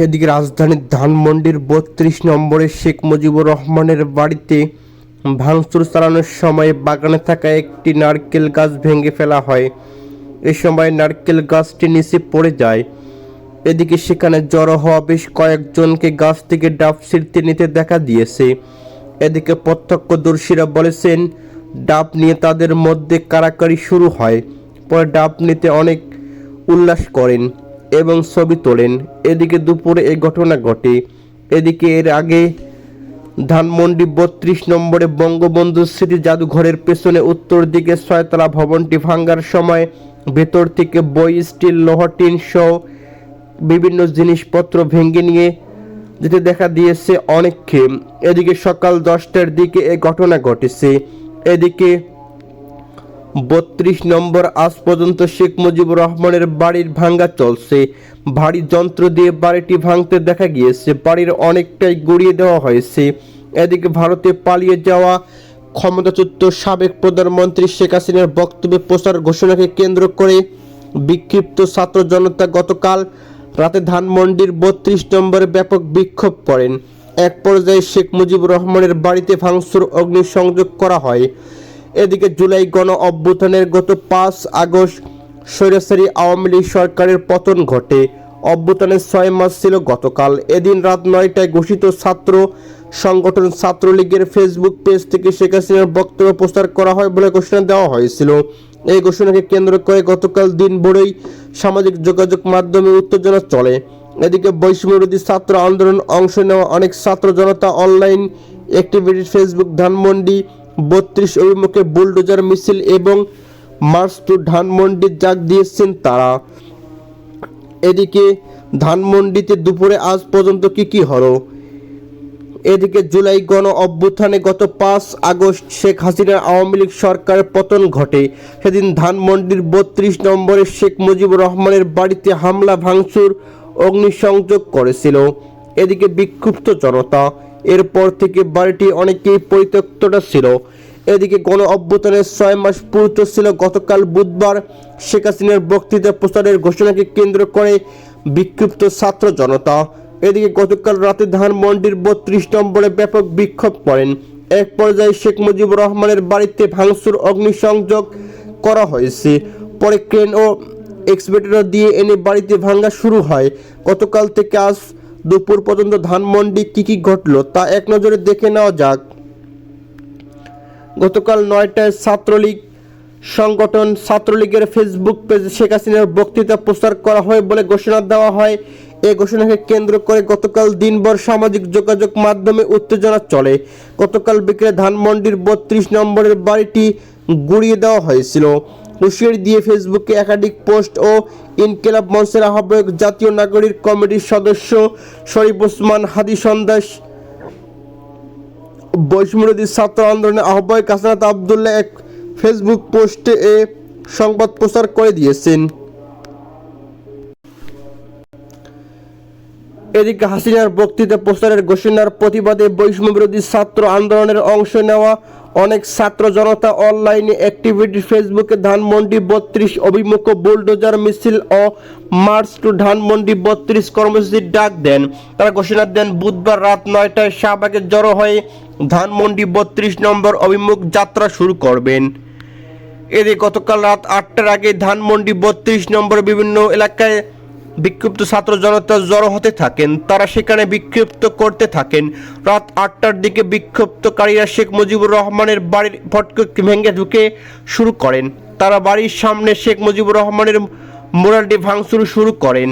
এদিকে রাজধানীর ধানমন্ডির ৩২ নম্বরে শেখ মুজিবুর রহমানের বাড়িতে ভাঙচুর চালানোর সময় বাগানে থাকা একটি নারকেল গাছ ভেঙে ফেলা হয়। এ সময় নারকেল গাছটি নিচে পড়ে যায়। এদিকে সেখানে জড়ো হওয়া বেশ কয়েকজনকে গাছ থেকে ডাব ছিঁড়তে নিতে দেখা দিয়েছে। এদিকে প্রত্যক্ষদর্শীরা বলেছেন, ডাব নিয়ে তাদের মধ্যে কাড়াকাড়ি শুরু হয়। পরে ডাব নিতে অনেক উল্লাস করেন এবং ছবি তোলেন। এদিকে দুপুরে এই ঘটনা ঘটে। এদিকে এর আগে ধানমন্ডি ৩২ নম্বরে বঙ্গবন্ধু স্মৃতি জাদুঘরের পেছনে উত্তর দিকে ৬তলা ভবনটি ভাঙার সময় ভেতর থেকে বই, স্টিল, লোহা, টিন সহ বিভিন্ন জিনিসপত্র ভেঙে নিয়ে যেতে দেখা দিয়েছে অনেককে। এদিকে সকাল 10টার দিকে এই ঘটনা ঘটেছে। এদিকে ৩২ নম্বর আজ পর্যন্ত শেখ মুজিবুর রহমানের বাড়ির ভাঙা চলছে। ভারী যন্ত্র দিয়ে বাড়িটি ভাঙতে দেখা গিয়েছে। বাড়ির অনেকটাই গুঁড়িয়ে দেওয়া হয়েছে। এদিকে ভারতে পালিয়ে যাওয়া ক্ষমতাচ্যুত সাবেক প্রধানমন্ত্রী শেখ হাসিনার বক্তব্যে প্রচার ঘোষণাকে কেন্দ্র করে বিক্ষিপ্ত ছাত্র জনতা গতকাল রাতে ধানমন্ডির ৩২ নম্বরে ব্যাপক বিক্ষোভ করেন। এক পর্যায়ে শেখ মুজিবুর রহমানের বাড়িতে ভাঙচুর, অগ্নিসংযোগ করা হয়। এদিকে জুলাই গণ অভ্যুত্থানের গত ৫ আগস্ট স্বৈরাচারী আওয়ামী লীগ সরকারের পতন ঘটে। অভ্যুত্থানের ৬ মাস ছিল গতকাল। এদিন রাত ৯টায় ঘোষিত ছাত্র সংগঠন ছাত্রলীগের ফেসবুক পেজ থেকে শেখ হাসিনার বক্তব্য প্রচার করা হয় বলে ঘোষণা দেওয়া হয়েছিল। এই ঘোষণাকে কেন্দ্র করে গতকাল দিনভরেই সামাজিক যোগাযোগ মাধ্যমে উত্তেজনা চলে। এদিকে বৈষম্যবিরোধী ছাত্র আন্দোলন অংশ নেওয়া অনেক ছাত্র জনতা অনলাইন অ্যাক্টিভিটি ফেসবুক ধানমন্ডি ৩২ অভিমুখে বুলডোজার মিছিল এবং মার্চ টু ধানমন্ডির ডাক দিয়েছেন তারা। এদিকে ধানমন্ডিতে দুপুরে আজ পর্যন্ত কি হলো। এদিকে জুলাই গণ অভ্যুত্থানে গত ৫ আগস্ট শেখ হাসিনার আওয়ামী লীগ সরকারের পতন ঘটে। সেদিন ধানমন্ডির ৩২ নম্বরে শেখ মুজিবুর রহমানের বাড়িতে হামলা, ভাঙচুর, অগ্নিসংযোগ করেছিল। এদিকে বিক্ষুব্ধ জনতা। এরপর থেকে বাড়িটি অনেকেই পরিত্যক্তটা ছিল। এদিকে গণ অভ্যুত্থানের ৬ মাস পূর্তি ছিল গতকাল বুধবার। শেখ হাসিনার বক্তৃতা প্রচারের ঘোষণাকে কেন্দ্র করে বিক্ষুব্ধ ছাত্র জনতা। এদিকে গতকাল রাতে ধানমন্ডির ৩২ নম্বরে ব্যাপক বিক্ষোভ করেন। এক পর্যায়ে শেখ মুজিবুর রহমানের বাড়িতে ভাঙচুর, অগ্নিসংযোগ করা হয়েছে। পরে ক্রেন ও এক্সকেভেটর দিয়ে এনে বাড়িতে ভাঙা শুরু হয়। গতকাল থেকে আজ দুপুর পর্যন্ত ধানমন্ডি কি ঘটল তা এক নজরে দেখে নেওয়া যাক। গতকাল ৯টায় ছাত্রলীগ সংগঠন ছাত্রলীগের ফেসবুক পেজে শেখ হাসিনার বক্তৃতা প্রচার করা হয় বলে ঘোষণা দেওয়া হয়। এই ঘোষণাকে কেন্দ্র করে গতকাল দিনভর সামাজিক যোগাযোগ মাধ্যমে উত্তেজনা চলে। গতকাল বিকেলে ধানমন্ডির ৩২ নম্বরের বাড়িটি গুঁড়িয়ে দেওয়া হয়েছিল। হুঁশিয়ারি দিয়ে ফেসবুকে একাধিক পোস্ট ও ইনকিলাব মঞ্চের আহ্বায়ক জাতীয় নাগরিক কমিটির সদস্য শরীফ ওসমান হাদি সন্দেশ, বৈষম্যবিরোধী ছাত্র আন্দোলনের আহ্বায়ক হাসনাত আবদুল্লাহ এক ফেসবুক পোস্টে এ সংবাদ প্রচার করে দিয়েছেন। এদিকে হাসিনার বক্তৃতা প্রচারের ঘোষণার প্রতিবাদে বৈষম্যবিরোধী ছাত্র আন্দোলনের অংশ নেওয়া অনেক ছাত্র জনতা অনলাইনে অ্যাক্টিভিটি ফেসবুকে ধানমন্ডি ৩২ অভিমুখ বুলডোজার মিছিল ও মার্চ টু ধানমন্ডি ৩২ কর্মসূচির ডাক দেন। তারা ঘোষণা দেন বুধবার রাত ৯টায় শাহবাগে জড়ো হয়ে ধানমন্ডি ৩২ নম্বর অভিমুখ যাত্রা শুরু করবেন। এদিকে গতকাল রাত ৮টার আগে ধানমন্ডি ৩২ নম্বর বিভিন্ন এলাকায় বিক্ষুব্ধ ছাত্র জনতা জড়ো হতে থাকেন। তারা সেখানে বিক্ষিপ্ত করতে থাকেন। রাত ৮টার দিকে বিক্ষিপ্তকারীরা শেখ মুজিবুর রহমানের বাড়ির ফটক ভেঙে ঢুকে শুরু করেন। তারা বাড়ির সামনে শেখ মুজিবুর রহমানের মুরালটি ভাঙচুর শুরু করেন।